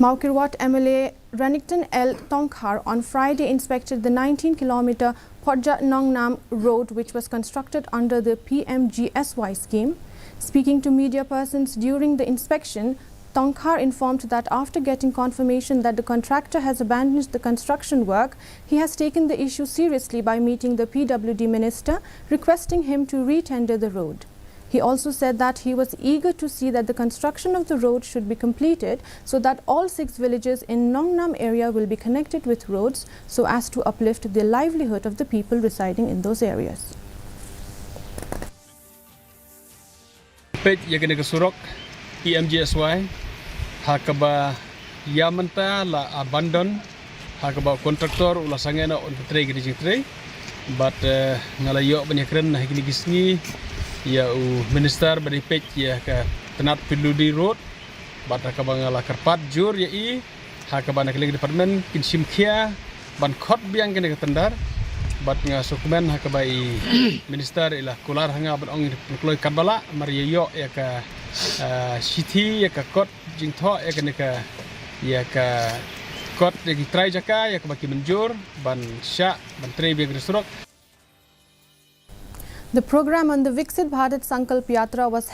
Mawkyrwat MLA Ranington L. Tongkhar on Friday inspected the 19-kilometer Photjaud-Nongnam road which was constructed under the PMGSY scheme. Speaking to media persons during the inspection, Tongkhar informed that after getting confirmation that the contractor has abandoned the construction work, he has taken the issue seriously by meeting the PWD minister, requesting him to re-tender the road. He also said that he was eager to see that the construction of the road should be completed so that all 6 villages in Nongnam area will be connected with roads so as to uplift the livelihood of the people residing in those areas. PMGSY hakaba yamanta la abandon hakaba kontraktor ula sangena on petre gidi jitre but ngalayo banyakren nah gini gisni ya minister bari pek ya ka tenat piludi road but hakaba ngala karpat jur ya I hakaba nak department kinsim kia ban khot biang kene tendar but nga sukumen hakaba I minister ila kular hanga ban ong kloy karbala mariyo ya ka Siti ya ka kot jingtho ya ka ya ka kot yang try jaka ya ka baki menjur ban sya ban tre biang resurok. The program on the Viksit Bharat Sankalp Yatra was